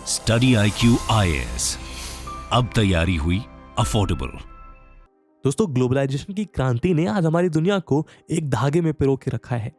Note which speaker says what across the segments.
Speaker 1: Study IQ IAS, अब तैयारी हुई अफोर्डेबल।
Speaker 2: दोस्तों, ग्लोबलाइजेशन की क्रांति ने आज हमारी दुनिया को एक धागे में पिरो के रखा है,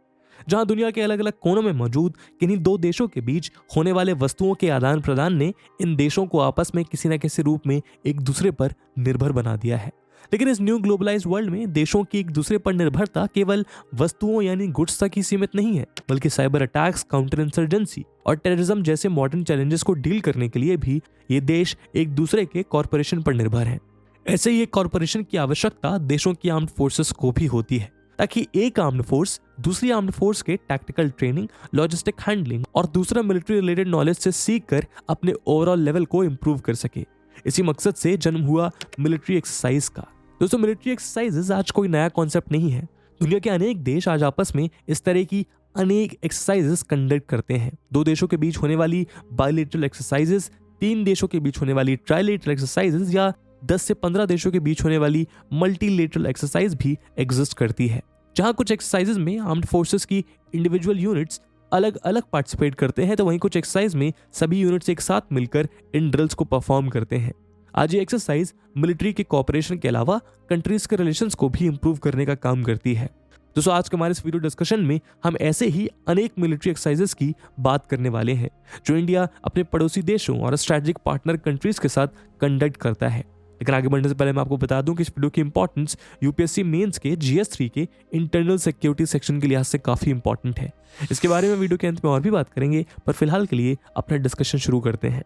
Speaker 2: जहां दुनिया के अलग अलग कोनों में मौजूद किन्हीं दो देशों के बीच होने वाले वस्तुओं के आदान प्रदान ने इन देशों को आपस में किसी न किसी रूप में एक दूसरे पर निर्भर बना दिया है। लेकिन इस न्यू ग्लोबलाइज्ड वर्ल्ड में देशों की एक दूसरे पर निर्भरता केवल वस्तुओं यानी गुड्स तक ही सीमित नहीं है, बल्कि साइबर अटैक्स, काउंटर इंसर्जेंसी और टेररिज्म जैसे मॉडर्न चैलेंजेस को डील करने के लिए भी ये देश एक दूसरे के कॉरपोरेशन पर निर्भर हैं। ऐसे ही एक कॉरपोरेशन की आवश्यकता देशों की आर्म्ड फोर्सेस को भी होती है, ताकि एक आर्म्ड फोर्स दूसरी आर्म्ड फोर्स के टैक्टिकल ट्रेनिंग, लॉजिस्टिक हैंडलिंग और दूसरा मिलिट्री रिलेटेड नॉलेज से सीख कर अपने ओवरऑल लेवल को इंप्रूव कर सके। इसी मकसद से जन्म हुआ मिलिट्री एक्सरसाइज का। दोस्तों, मिलिट्री एक्सरसाइजेज आज कोई नया कॉन्सेप्ट नहीं है। दुनिया के अनेक देश आज आपस में इस तरह की अनेक एक्सरसाइजेज कंडक्ट करते हैं। दो देशों के बीच होने वाली बायलैटरल एक्सरसाइजेज, तीन देशों के बीच होने वाली ट्राइलैटरल एक्सरसाइजेज या 10 से 15 देशों के बीच होने वाली मल्टीलेटरल एक्सरसाइज भी एग्जिस्ट करती है, जहां कुछ एक्सरसाइजेज में आर्म्ड फोर्सेस की इंडिविजुअल यूनिट्स अलग अलग पार्टिसिपेट करते हैं, तो वहीं कुछ एक्सरसाइज में सभी यूनिट्स एक साथ मिलकर इन ड्रिल्स को परफॉर्म करते हैं। आज ये एक्सरसाइज मिलिट्री के कोऑपरेशन के अलावा कंट्रीज के रिलेशंस को भी इंप्रूव करने का काम करती है। दोस्तों, आज के हमारे इस वीडियो डिस्कशन में हम ऐसे ही अनेक मिलिट्री एक्सरसाइजेस की बात करने वाले हैं, जो इंडिया अपने पड़ोसी देशों और स्ट्रेटेजिक पार्टनर कंट्रीज के साथ कंडक्ट करता है। लेकिन आगे बढ़ने से पहले मैं आपको बता दूं कि इस वीडियो की इंपॉर्टेंस यूपीएससी मेंस के GS3 के इंटरनल सिक्योरिटी सेक्शन के लिहाज से काफी इंपॉर्टेंट है। इसके बारे में वीडियो के अंत में और भी बात करेंगे, पर फिलहाल के लिए अपना डिस्कशन शुरू करते हैं।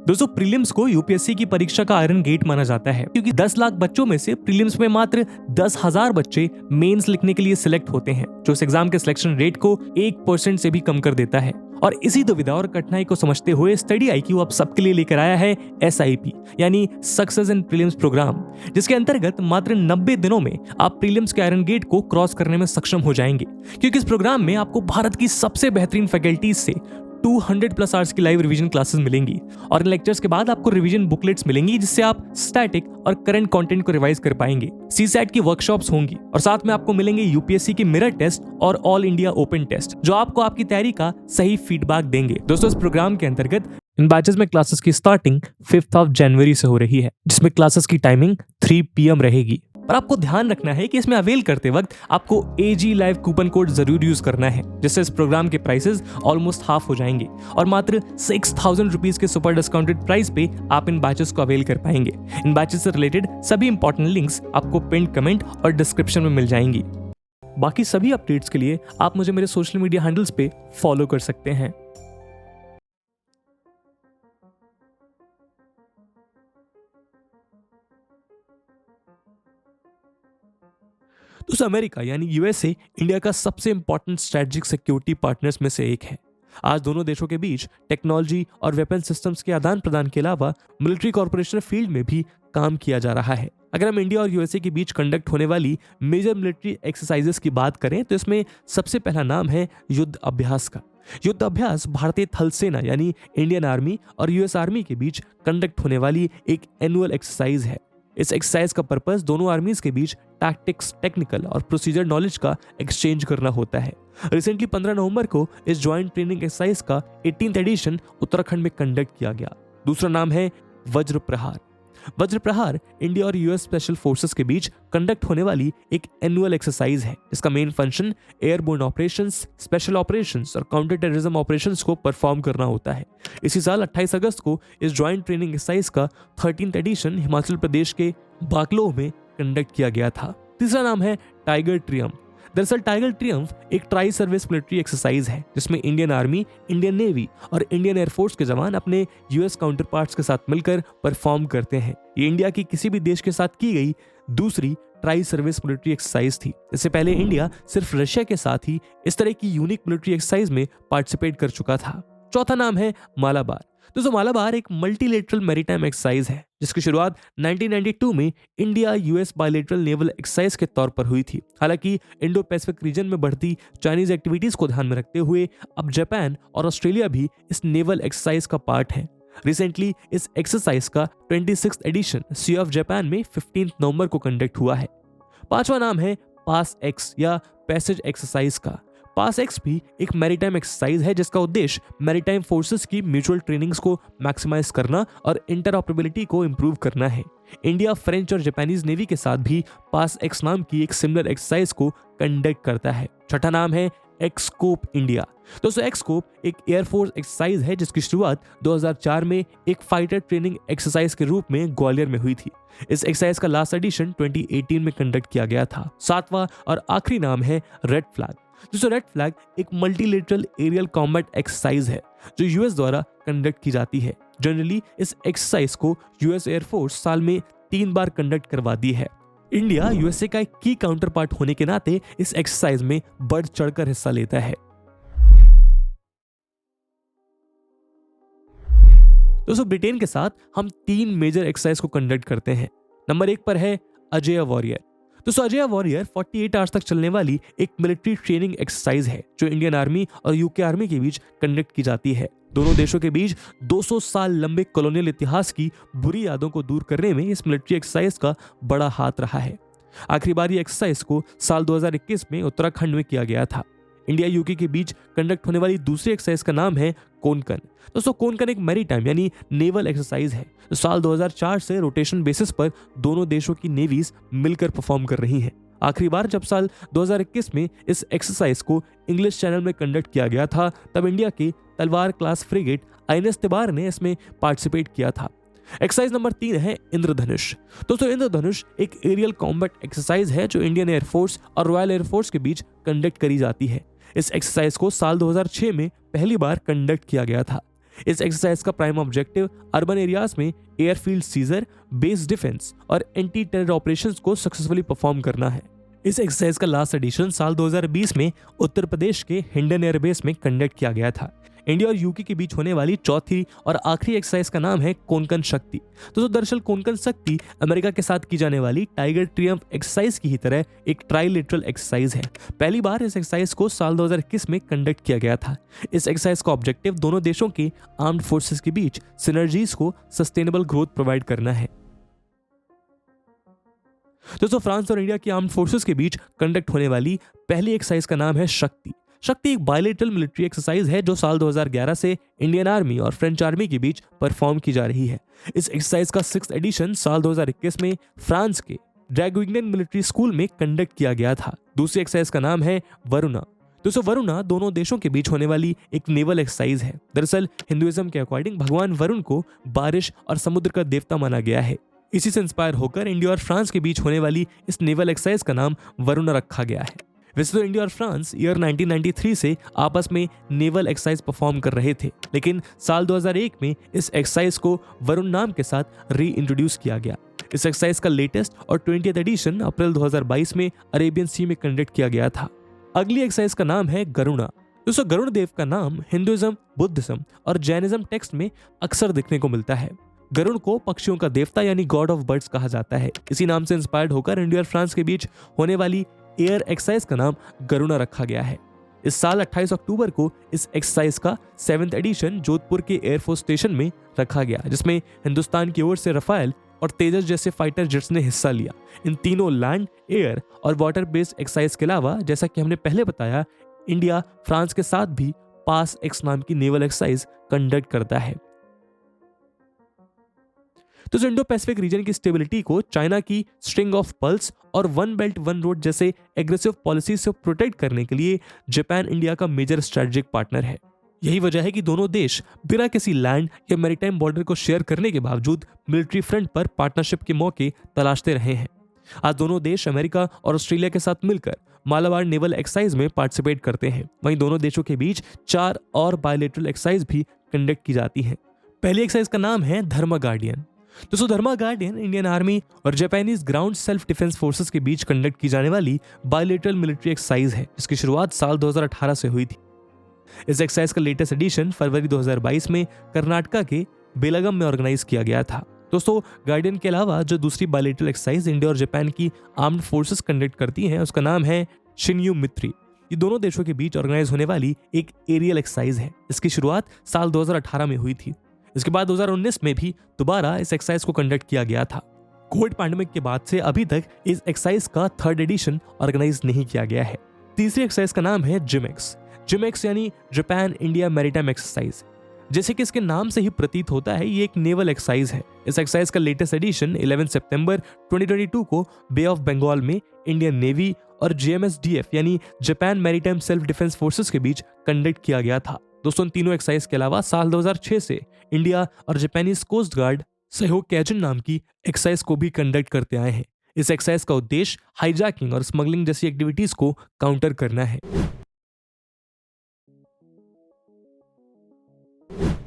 Speaker 2: दोस्तों, प्रीलिम्स को यूपीएससी की परीक्षा का आयरन गेट माना जाता है, क्योंकि 10 लाख बच्चों में से प्रीलिम्स में मात्र 10,000 बच्चे मेंस लिखने के लिए सिलेक्ट होते हैं, जो इस एग्जाम के सिलेक्शन रेट को 1% से भी कम कर देता है। और इसी दुविधा और कठिनाई को समझते हुए स्टडी IQ अब सबके लिए लेकर आया है SIP यानी सक्सेस इन प्रीलिम्स प्रोग्राम, जिसके अंतर्गत मात्र 90 दिनों में आप प्रीलिम्स के आयरन गेट को क्रॉस करने में सक्षम हो जाएंगे। क्योंकि इस प्रोग्राम में आपको भारत की सबसे बेहतरीन फैकल्टीज से 200+ आवर्स की लाइव रिवीजन क्लासेस मिलेंगी, और इन लेक्चर्स के बाद आपको रिवीजन बुकलेट्स मिलेंगी, जिससे आप स्टैटिक और करंट कंटेंट को रिवाइज कर पाएंगे। CSAT की वर्कशॉप्स होंगी और साथ में आपको मिलेंगे यूपीएससी की मिरर टेस्ट और ऑल इंडिया ओपन टेस्ट, जो आपको आपकी तैयारी का सही फीडबैक देंगे। दोस्तों, इस प्रोग्राम के अंतर्गत इन बैचेस में क्लासेस की स्टार्टिंग 5 जनवरी से हो रही है, जिसमें क्लासेस की टाइमिंग 3 PM रहेगी। पर आपको ध्यान रखना है कि इसमें अवेल करते वक्त आपको AG लाइव कूपन कोड जरूर यूज करना है, जिससे इस प्रोग्राम के प्राइसेस ऑलमोस्ट हाफ हो जाएंगे और मात्र 6000 रुपीज के सुपर डिस्काउंटेड प्राइस पे आप इन बैचेस को अवेल कर पाएंगे। इन बैचेस से रिलेटेड सभी इंपॉर्टेंट लिंक्स आपको पिन कमेंट और डिस्क्रिप्शन में मिल जाएंगी। बाकी सभी अपडेट्स के लिए आप मुझे मेरे सोशल मीडिया हैंडल्स पे फॉलो कर सकते हैं। दोस्तों, अमेरिका यानी USA इंडिया का सबसे इंपॉर्टेंट स्ट्रेटेजिक सिक्योरिटी पार्टनर्स में से एक है। आज दोनों देशों के बीच टेक्नोलॉजी और वेपन सिस्टम्स के आदान प्रदान के अलावा मिलिट्री कॉर्पोरेशन फील्ड में भी काम किया जा रहा है। अगर हम इंडिया और USA के बीच कंडक्ट होने वाली मेजर मिलिट्री एक्सरसाइजेस की बात करें, तो इसमें सबसे पहला नाम है युद्ध अभ्यास का। युद्ध अभ्यास भारतीय थल सेना यानी इंडियन आर्मी और US आर्मी के बीच कंडक्ट होने वाली एक एनुअल एक्सरसाइज है। इस एक्सरसाइज का पर्पस दोनों आर्मीज के बीच टैक्टिक्स, टेक्निकल और प्रोसीजर नॉलेज का एक्सचेंज करना होता है। रिसेंटली 15 नवंबर को इस ज्वाइंट ट्रेनिंग एक्सरसाइज का 18th एडिशन उत्तराखंड में कंडक्ट किया गया। दूसरा नाम है वज्र प्रहार। वज्र प्रहार इंडिया और US स्पेशल फोर्सेस के बीच कंडक्ट होने वाली एक एनुअल एक्सरसाइज है। इसका main function airborne operations, special operations और काउंटर टेररिज्म ऑपरेशंस को परफॉर्म करना होता है। इसी साल 28 अगस्त को इस ज्वाइंट ट्रेनिंग एक्सरसाइज का 13th एडिशन हिमाचल प्रदेश के बाकलो में कंडक्ट किया गया था। तीसरा नाम है टाइगर ट्रियम्फ। दरअसल टाइगर ट्रियम्फ एक ट्राई सर्विस मिलिट्री एक्सरसाइज है, जिसमें इंडियन आर्मी, इंडियन नेवी और इंडियन एयरफोर्स के जवान अपने US काउंटर पार्ट्स के साथ मिलकर परफॉर्म करते हैं। ये इंडिया की किसी भी देश के साथ की गई दूसरी ट्राई सर्विस मिलिट्री एक्सरसाइज थी। इससे पहले इंडिया सिर्फ रशिया के साथ ही इस तरह की यूनिक मिलिट्री एक्सरसाइज में पार्टिसिपेट कर चुका था। चौथा नाम है मालाबार। दोस्तों, मालाबार एक मल्टीलेटरल मैरीटाइम एक्सरसाइज है, जिसकी शुरुआत 1992 में India US bilateral naval exercise के तौर पर हुई थी। हालांकि इंडो पैसिफिक रीजन में बढ़ती चाइनीज एक्टिविटीज को ध्यान में रखते हुए अब जापान और ऑस्ट्रेलिया भी इस नेवल एक्सरसाइज का पार्ट है। रिसेंटली इस एक्सरसाइज का 26th addition C of Japan में 15 नवंबर को कंडक्ट हुआ है। पांचवा नाम है पास एक्स या पैसेज एक्सरसाइज का। पास एक्स भी एक मैरीटाइम एक्सरसाइज है जिसका उद्देश्य मैरीटाइम फोर्सेस की म्यूचुअल ट्रेनिंग्स को मैक्सिमाइज करना और इंटरऑपरेबिलिटी को इंप्रूव करना है। इंडिया फ्रेंच और जापानीज नेवी के साथ भी पास एक्स नाम की एक सिमिलर एक्सरसाइज को कंडक्ट करता है। छठा नाम है एक्सकोप इंडिया। दोस्तों एक्सकोप एक एयरफोर्स एक्सरसाइज है जिसकी शुरुआत 2004 में एक फाइटर ट्रेनिंग एक्सरसाइज के रूप में ग्वालियर में हुई थी। इस एक्सरसाइज का लास्ट एडिशन 2018 में कंडक्ट किया गया था। सातवां और आखिरी नाम है रेड फ्लैग। दोस्तों रेड फ्लैग एक मल्टीलेटरल एरियल कॉम्बैट एक्सरसाइज है जो यूएस द्वारा कंडक्ट की जाती है। जनरली इस एक्सरसाइज को यूएस एयरफोर्स साल में 3 बार कंडक्ट करवाती है। इंडिया यूएसए का एक की काउंटर पार्ट होने के नाते इस एक्सरसाइज में बढ़ चढ़कर हिस्सा लेता है। दोस्तों ब्रिटेन के साथ हम 3 मेजर एक्सरसाइज को कंडक्ट करते हैं। नंबर 1 पर है अजेय वॉरियर। दोस्तों अजेय वॉरियर 48 आवर्स तक चलने वाली एक मिलिट्री ट्रेनिंग एक्सरसाइज है जो इंडियन आर्मी और यूके आर्मी के बीच कंडक्ट की जाती है। दोनों देशों के बीच 200 साल लंबे कॉलोनियल इतिहास की बुरी यादों को दूर करने में इस मिलिट्री एक्सरसाइज का बड़ा हाथ रहा है। आखिरी बार ये एक्सरसाइज को साल 2021 में उत्तराखंड में किया गया था। इंडिया यूके के बीच कंडक्ट होने वाली दूसरी एक्सरसाइज का नाम है कोनकन। दोस्तों कोनकन एक मैरीटाइम यानी नेवल एक्सरसाइज है जो साल 2004 से रोटेशन बेसिस पर दोनों देशों की नेवीज मिलकर परफॉर्म कर रही हैं। आखिरी बार जब साल 2021 में इस एक्सरसाइज को इंग्लिश चैनल में कंडक्ट किया गया था तब इंडिया के तलवार क्लास फ्रिगेट आईएनएस तिबार ने इसमें पार्टिसिपेट किया था। एक्सरसाइज नंबर 3 है इंद्रधनुष। दोस्तों इंद्रधनुष एक एरियल कॉम्बैट एक्सरसाइज है जो इंडियन एयरफोर्स और रॉयल एयरफोर्स के बीच कंडक्ट करी जाती है। इस एक्सरसाइज को साल 2006 में पहली बार कंडक्ट किया गया था। इस एक्सरसाइज का प्राइम ऑब्जेक्टिव अर्बन एरियाज में एयरफील्ड सीजर, बेस डिफेंस और एंटी टेरर ऑपरेशंस को सक्सेसफुली परफॉर्म करना है। इस एक्सरसाइज का लास्ट एडिशन साल 2020 में उत्तर प्रदेश के हिंडन एयरबेस में कंडक्ट किया गया था। इंडिया और यूके के बीच होने वाली चौथी और आखिरी एक्सरसाइज का नाम है कोनकन शक्ति। तो दरअसल कोनकन शक्ति अमेरिका के साथ की जाने वाली टाइगर ट्रियम्फ एक्सरसाइज की ही तरह एक ट्राइलेटरल एक्सरसाइज है। पहली बार इस एक्सरसाइज को साल 2021 में कंडक्ट किया गया था। इस एक्सरसाइज का ऑब्जेक्टिव दोनों देशों के आर्म्ड फोर्सेस के बीच सिनर्जीज को सस्टेनेबल ग्रोथ प्रोवाइड करना है। दोस्तों फ्रांस और इंडिया की आर्म्ड फोर्सेस के बीच कंडक्ट होने वाली पहली एक्सरसाइज का नाम है शक्ति। शक्ति एक बायलेटरल मिलिट्री एक्सरसाइज है जो साल 2011 से इंडियन आर्मी और फ्रेंच आर्मी के बीच परफॉर्म की जा रही है। इस एक्सरसाइज का 6th एडिशन साल 2021 में फ्रांस के ड्रैगविग्नेन मिलिट्री स्कूल में कंडक्ट किया गया था। दूसरी एक्सरसाइज का नाम है वरुणा। दोस्तों वरुणा दोनों देशों के बीच होने वाली एक नेवल एक्सरसाइज है। दरअसल हिंदुइज्म के अकॉर्डिंग भगवान वरुण को बारिश और समुद्र का देवता माना गया है। इसी से इंस्पायर होकर इंडिया और फ्रांस के बीच होने वाली इस नेवल एक्सरसाइज का नाम वरुणा रखा गया है। वैसे तो इंडिया और फ्रांस ईयर 1993 से आपस में नेवल एक्सरसाइज परफॉर्म कर रहे थे, लेकिन साल 2001 में इस एक्सरसाइज को वरुण नाम के साथ री इंट्रोड्यूस किया गया। इस एक्सरसाइज का लेटेस्ट और 20th एडिशन अप्रैल 2022 में अरेबियन सी में कंडक्ट किया गया था। अगली एक्सरसाइज का नाम है गरुड़ा। दोस्तों गरुड़ देव का नाम हिंदुइज्म, बुद्धिज्म और जैनिज्म टेक्स्ट में अक्सर देखने को मिलता है। गरुड़ को पक्षियों का देवता यानी गॉड ऑफ बर्ड्स कहा जाता है। इसी नाम से इंस्पायर्ड होकर इंडिया और फ्रांस के बीच होने वाली एयर एक्सरसाइज का नाम गरुड़ा रखा गया है। इस साल 28 अक्टूबर को इस एक्सरसाइज का 7th एडिशन जोधपुर के एयरफोर्स स्टेशन में रखा गया, जिसमें हिंदुस्तान की ओर से रफाल और तेजस जैसे फाइटर जेट्स ने हिस्सा लिया। इन तीनों लैंड, एयर और वाटर बेस्ड एक्सरसाइज के अलावा जैसा कि हमने पहले बताया, इंडिया फ्रांस के साथ भी पास एक्स नाम की नेवल एक्सरसाइज कंडक्ट करता है। तो इंडो पैसिफिक रीजन की स्टेबिलिटी को चाइना की स्ट्रिंग ऑफ पल्स और वन बेल्ट वन रोड जैसे एग्रेसिव पॉलिसी से प्रोटेक्ट करने के लिए जापान इंडिया का मेजर स्ट्रेटेजिक पार्टनर है। यही वजह है कि दोनों देश बिना किसी लैंड या मैरीटाइम बॉर्डर को शेयर करने के बावजूद मिलिट्री फ्रंट पर पार्टनरशिप के मौके तलाशते रहे हैं। आज दोनों देश अमेरिका और ऑस्ट्रेलिया के साथ मिलकर मालाबार नेवल एक्सरसाइज में पार्टिसिपेट करते हैं। वहीं दोनों देशों के बीच 4 और बायलेटरल एक्सरसाइज भी कंडक्ट की जाती हैं। पहली एक्सरसाइज का नाम है धर्मा गार्डियन। दोस्तों धर्मा गार्डियन इंडियन आर्मी और Japanese ground self defence forces के बीच कंडक्ट की जाने वाली बायलेटरल मिलिट्री एक्सरसाइज है, जिसकी शुरुआत साल 2018 से हुई थी। इस एक्सरसाइज का लेटेस्ट एडिशन फरवरी 2022 में कर्नाटका के बेलगम में ऑर्गेनाइज किया गया था। दोस्तों गार्डियन के अलावा जो दूसरी बायलेटरल एक्सरसाइज इंडिया और जापान की आर्म्ड फोर्सेस कंडक्ट करती हैं, उसका नाम है शिन्यू मित्री। ये दोनों देशों के बीच ऑर्गेनाइज होने वाली एक एरियल एक्सरसाइज है। इसकी शुरुआत साल 2018 में हुई थी। इसके बाद 2019 में भी दोबारा इस एक्सरसाइज को कंडक्ट किया गया था। कोविड पैंडेमिक के बाद से अभी तक इस एक्सरसाइज का 3rd एडिशन ऑर्गेनाइज नहीं किया गया है। तीसरी एक्सरसाइज का नाम है जिमेक्स। जिमेक्स यानी जापान इंडिया मैरीटाइम एक्सरसाइज। जैसे कि इसके नाम से ही प्रतीत होता है, ये एक नेवल एक्सरसाइज है। इस एक्सरसाइज का लेटेस्ट एडिशन 11 सितंबर 2022 को बे ऑफ बंगाल में इंडियन नेवी और JMSDF यानी Japan maritime self defence forces के बीच कंडक्ट किया गया था। दोस्तों, इन तीनों एक्सरसाइज के अलावा साल 2006 से इंडिया और जापानीज कोस्ट गार्ड सहयोग कैजन नाम की एक्सरसाइज को भी कंडक्ट करते आए हैं। इस एक्सरसाइज का उद्देश्य हाईजैकिंग और स्मगलिंग जैसी एक्टिविटीज को काउंटर करना है।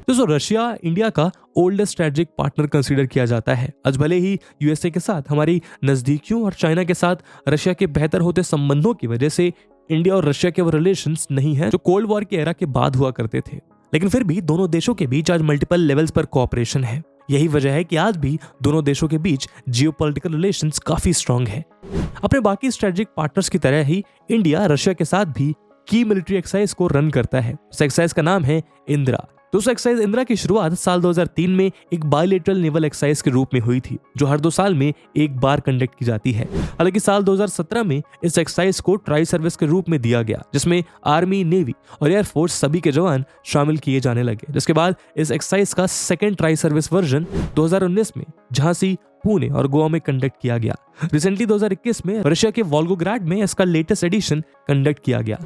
Speaker 2: दोस्तों, रशिया इंडिया का ओल्डेस्ट स्ट्रेटेजिक पार्टनर कंसीडर किया जाता है। आज भले ही यूएसए के साथ हमारी नजदीकियों और चाइना के साथ रशिया के बेहतर होते संबंधों की वजह से इंडिया और रशिया के वो रिलेशंस नहीं है जो कोल्ड वॉर के एरा के बाद हुआ करते थे, लेकिन फिर भी दोनों देशों के बीच आज मल्टीपल लेवल्स पर कोऑपरेशन है। यही वजह है कि आज भी दोनों देशों के बीच जियोपॉलिटिकल रिलेशंस काफी स्ट्रांग है। अपने बाकी स्ट्रेटेजिक पार्टनर्स की तरह ही इंडिया रशिया के साथ भी की मिलिट्री एक्सरसाइज को रन करता है। इस एक्सरसाइज का नाम है इंदिरा। दोस्तों, एक्सरसाइज इंदिरा की शुरुआत साल 2003 में एक बायलेटरल नेवल एक्सरसाइज के रूप में हुई थी, जो हर 2 साल में एक बार कंडक्ट की जाती है। हालांकि साल 2017 में इस एक्सरसाइज को ट्राई सर्विस के रूप में दिया गया, जिसमें आर्मी, नेवी और एयरफोर्स सभी के जवान शामिल किए जाने लगे। जिसके बाद इस एक्सरसाइज का सेकेंड ट्राई सर्विस वर्जन 2019 में झांसी, पुणे और गोवा में कंडक्ट किया गया। रिसेंटली 2021 में रशिया के वोल्गोग्राड में इसका लेटेस्ट एडिशन कंडक्ट किया गया।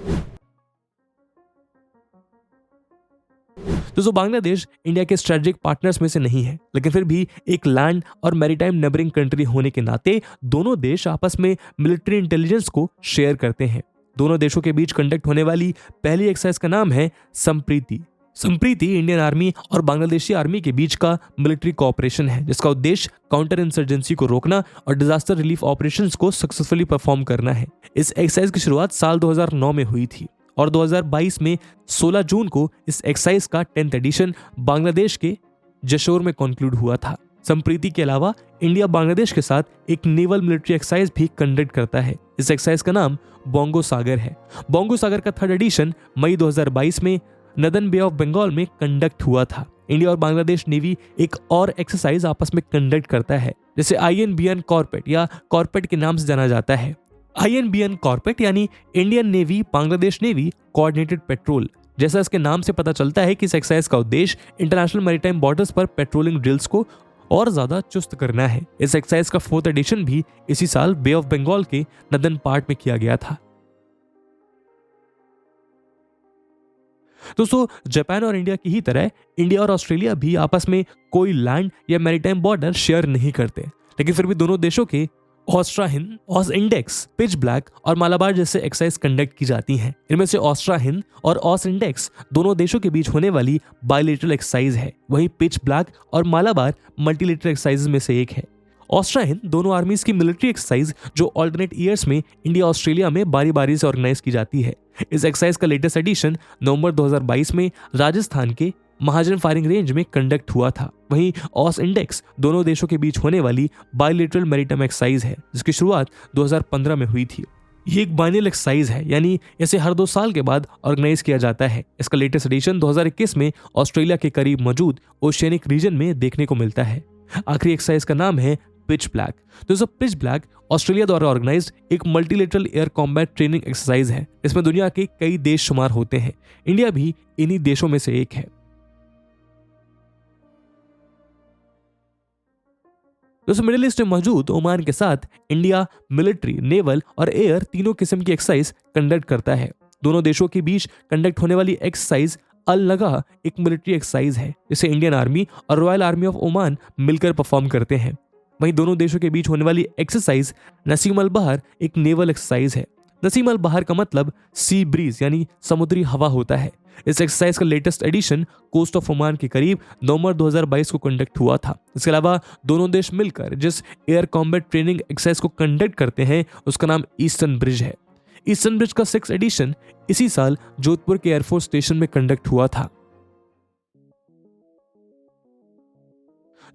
Speaker 2: दोस्तों, बांग्लादेश इंडिया के स्ट्रेटेजिक पार्टनर्स में से नहीं है, लेकिन फिर भी एक लैंड और मैरीटाइम नेबरिंग कंट्री होने के नाते दोनों देश आपस में मिलिट्री इंटेलिजेंस को शेयर करते हैं। दोनों देशों के बीच कंडक्ट होने वाली पहली एक्सरसाइज का नाम है संप्रीति। संप्रीति इंडियन आर्मी और बांग्लादेशी आर्मी के बीच का मिलिट्री कोऑपरेशन है, जिसका उद्देश्य काउंटर इंसर्जेंसी को रोकना और डिजास्टर रिलीफ ऑपरेशंस को सक्सेसफुली परफॉर्म करना है। इस एक्सरसाइज की शुरुआत साल 2009 में हुई थी और 2022 में 16 जून को इस एक्सरसाइज का 10th एडिशन बांग्लादेश के जशोर में कंक्लूड हुआ था। संप्रीति के अलावा इंडिया बांग्लादेश के साथ एक नेवल मिलिट्री एक्सरसाइज भी कंडक्ट करता है। इस एक्सरसाइज का नाम बोंगो सागर है। बोंगो सागर का 3rd एडिशन मई 2022 में नदन बे ऑफ बंगाल में कंडक्ट हुआ था। इंडिया और बांग्लादेश नेवी एक और एक्सरसाइज आपस में कंडक्ट करता है, जिसे INBN कॉर्पेट या कॉर्पेट के नाम से जाना जाता है। INBN कॉर्पेट यानी Indian navy Bangladesh navy coordinated petrol. जैसा इसके नाम से पता चलता है कि इस एक्सरसाइज का उद्देश्य इंटरनेशनल मैरीटाइम बॉर्डर्स पर पेट्रोलिंग ड्रिल्स को और ज्यादा चुस्त करना है। इस एक्सरसाइज का 4th एडिशन भी इसी साल बे ऑफ बंगाल के नदन पार्ट में किया गया था। दोस्तों, जापान और इंडिया की ही तरह इंडिया और ऑस्ट्रेलिया भी आपस में कोई लैंड या मैरीटाइम बॉर्डर शेयर नहीं करते, लेकिन फिर भी दोनों देशों के ऑस्ट्रा हिंद, ऑस इंडेक्स, पिच ब्लैक और मालाबार जैसे एक्सरसाइज कंडक्ट की जाती हैं। इनमें से ऑस्ट्रा हिंद और ऑस इंडेक्स दोनों देशों के बीच होने वाली बायलेटरल एक्सरसाइज है, वहीं पिच ब्लैक और मालाबार मल्टीलेटरल एक्सरसाइज में से एक है। ऑस्ट्रा हिंद दोनों आर्मीज की मिलिट्री एक्सरसाइज जो ऑल्टरनेट ईयर्स में इंडिया ऑस्ट्रेलिया में बारी बारी से ऑर्गेनाइज की जाती है। इस एक्सरसाइज का लेटेस्ट एडिशन नवंबर 2022 में राजस्थान के महाजन फायरिंग रेंज में कंडक्ट हुआ था। वहीं ऑस इंडेक्स दोनों देशों के बीच होने वाली बायलेटरल मैरीटाइम एक्सरसाइज है, जिसकी शुरुआत 2015 में हुई थी। ये एक बाइनल एक्सरसाइज है, यानी इसे हर 2 साल के बाद ऑर्गेनाइज किया जाता है। इसका लेटेस्ट एडिशन 2021 में ऑस्ट्रेलिया के करीब मौजूद ओशियनिक रीजन में देखने को मिलता है। आखिरी एक्सरसाइज का नाम है पिच ब्लैक। दोस्तों, पिच ब्लैक ऑस्ट्रेलिया द्वारा ऑर्गेनाइज्ड एक multilateral air combat training exercise है। इसमें दुनिया के कई देश शुमार होते हैं, इंडिया भी इन्हीं देशों में से एक है। दोस्तों, मिडिल ईस्ट में मौजूद ओमान के साथ इंडिया मिलिट्री, नेवल और एयर तीनों किस्म की एक्सरसाइज कंडक्ट करता है। दोनों देशों के बीच कंडक्ट होने वाली एक्सरसाइज अल नगा एक मिलिट्री एक्सरसाइज है, जिसे इंडियन आर्मी और रॉयल आर्मी ऑफ ओमान मिलकर परफॉर्म करते हैं। वहीं दोनों देशों के बीच होने वाली एक्सरसाइज नसीम अल बहर एक नेवल एक्सरसाइज है। नसीम अल बहर का मतलब सी ब्रीज यानी समुद्री हवा होता है। इस एक्सरसाइज का latest edition coast of Oman के करीब नवंबर 2022 को कंडक्ट हुआ था। इसके अलावा दोनों देश मिलकर जिस एयर कॉम्बैट ट्रेनिंग एक्सरसाइज को कंडक्ट करते हैं उसका नाम ईस्टर्न ब्रिज है। ईस्टर्न ब्रिज का 6th एडिशन इसी साल जोधपुर के एयरफोर्स स्टेशन में कंडक्ट हुआ था।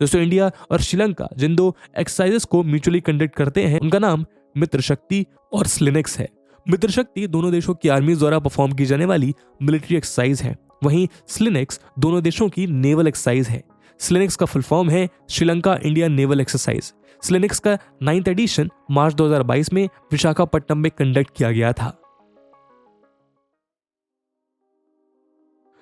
Speaker 2: दोस्तों, इंडिया और श्रीलंका जिन 2 एक्सरसाइजेस को म्यूचुअली कंडक्ट करते हैं उनका नाम मित्र शक्ति और स्लिनेक्स है। मित्र शक्ति दोनों देशों की आर्मी द्वारा परफॉर्म की जाने वाली मिलिट्री एक्सरसाइज है, वहीं स्लिनेक्स दोनों देशों की नेवल एक्सरसाइज है। स्लिनेक्स का फुल फॉर्म है Sri Lanka India naval exercise. SLINEX का 9th एडिशन मार्च 2022 में विशाखापट्टनम में कंडक्ट किया गया था।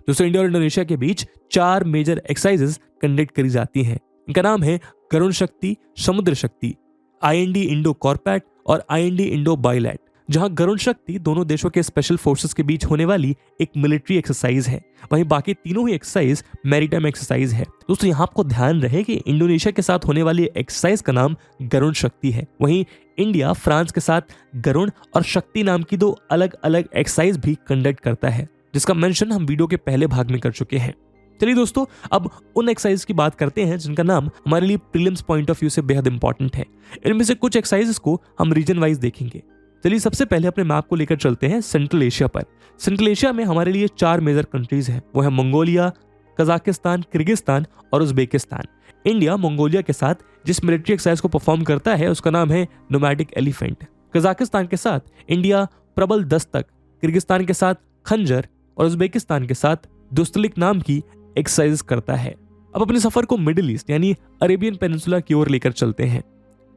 Speaker 2: दोस्तों इंडिया और इंडोनेशिया के बीच 4 मेजर एक्सरसाइजेस कंडक्ट करी जाती हैं। इनका नाम है गरुण शक्ति, समुद्र शक्ति, IND इंडो कॉर्पैट और IND इंडो बाइलैट। जहां गरुण शक्ति दोनों देशों के स्पेशल फोर्सेस के बीच होने वाली एक मिलिट्री एक्सरसाइज है, वहीं बाकी तीनों ही एक्सरसाइज मैरीटाइम एक्सरसाइज है। दोस्तों यहां आपको ध्यान रहे कि इंडोनेशिया के साथ होने वाली एक्सरसाइज का नाम गरुण शक्ति है, वहीं इंडिया फ्रांस के साथ गरुण और शक्ति नाम की 2 अलग अलग एक्सरसाइज भी कंडक्ट करता है, जिसका मेंशन हम वीडियो के पहले भाग में कर चुके हैं। चलिए दोस्तों अब उन एक्सरसाइज की बात करते हैं जिनका नाम हमारे लिए प्रीलिम्स पॉइंट ऑफ व्यू से बेहद इंपॉर्टेंट है। इनमें से कुछ एक्सरसाइजेस को हम रीजन वाइज देखेंगे। चलिए सबसे पहले अपने मैप को लेकर चलते हैं सेंट्रल एशिया पर। सेंट्रल एशिया में हमारे लिए 4 मेजर कंट्रीज हैं, वो है मंगोलिया, कजाकिस्तान, किर्गिस्तान और उज्बेकिस्तान। इंडिया मंगोलिया के साथ जिस मिलिट्री एक्सरसाइज को परफॉर्म करता है उसका नाम है नोमैडिक एलिफेंट। कजाकिस्तान के साथ इंडिया प्रबल दस्तक, किर्गिस्तान के साथ खंजर और उज्बेकिस्तान के साथ दुस्तलिक नाम की एक्सरसाइज करता है। अब अपने सफर को मिडिल ईस्ट यानी अरेबियन पेनिनसुला की ओर लेकर चलते हैं।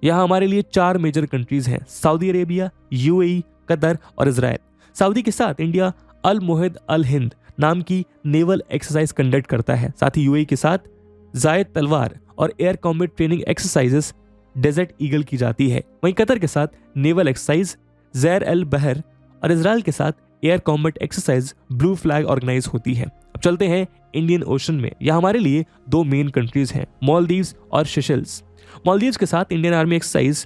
Speaker 2: यहाँ हमारे लिए 4 मेजर कंट्रीज हैं, सऊदी अरेबिया, UAE, कतर और इजराइल। सऊदी के साथ इंडिया अल मुहिद अल हिंद नाम की नेवल एक्सरसाइज कंडक्ट करता है। साथ ही UAE के साथ जायद तलवार और air combat training exercises desert eagle की जाती है। वहीं कतर के साथ नेवल एक्सरसाइज ज़ैर अल बहर और इजराइल के साथ air combat exercise blue flag organise होती है। अब चलते हैं इंडियन ओशन में। यह हमारे लिए 2 मेन कंट्रीज हैं, मालदीव्स और सेशल्स। मालदीव्स के साथ इंडियन आर्मी एक्सरसाइज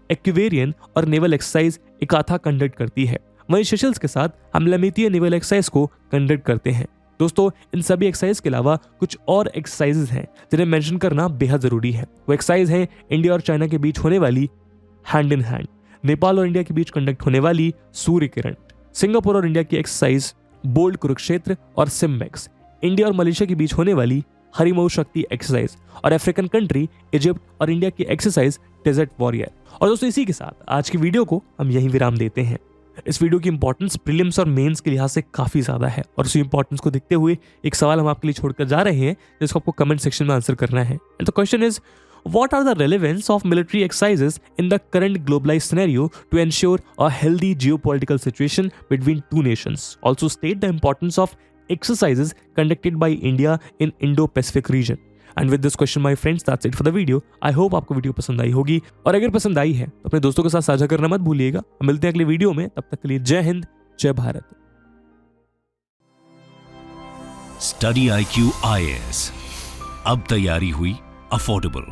Speaker 2: एक्वेरियन और नेवल एक्सरसाइज इकाथा कंडक्ट करती है। वहीं सेशल्स के साथ हम लमितीय नेवल एक्सरसाइज को कंडक्ट करते हैं। दोस्तों इन सभी एक्सरसाइज के अलावा कुछ और एक्सरसाइजेज हैं जिन्हें मेंशन करना बेहद जरूरी है। वो एक्सरसाइज है इंडिया और चाइना के बीच होने वाली हैंड इन हैंड, नेपाल और इंडिया के बीच कंडक्ट होने वाली सूर्य किरण, सिंगापुर और इंडिया की एक्सरसाइज बोल्ड कुरुक्षेत्र और सिम्बेक्स, इंडिया और मलेशिया के बीच होने वाली हरिमऊ शक्ति एक्सरसाइज और अफ्रीकन कंट्री इजिप्ट और इंडिया की एक्सरसाइज डेजर्ट वॉरियर। और दोस्तों इसी के साथ आज की वीडियो को हम यहीं विराम देते हैं। इस वीडियो की इंपॉर्टेंस प्रीलिम्स और मेंस के लिहाज से काफी ज्यादा है और उसी इंपॉर्टेंस को देखते हुए एक सवाल हम आपके लिए छोड़कर जा रहे हैं जिसको आपको कमेंट सेक्शन में आंसर करना है। And the question is, what are the relevance of military exercises in the current globalized scenario to ensure a healthy geopolitical situation between two nations? Also state the importance of exercises conducted by India in Indo-Pacific region. And with this question, my friends, that's it for the video. I hope आपको video पसंद आई होगी और अगर पसंद आई है तो अपने दोस्तों के साथ साझा करना मत भूलिएगा। मिलते हैं अगले वीडियो में, तब तक के लिए जय हिंद, जय भारत।
Speaker 1: स्टडी IQ IAS, अब तैयारी हुई अफोर्डेबल।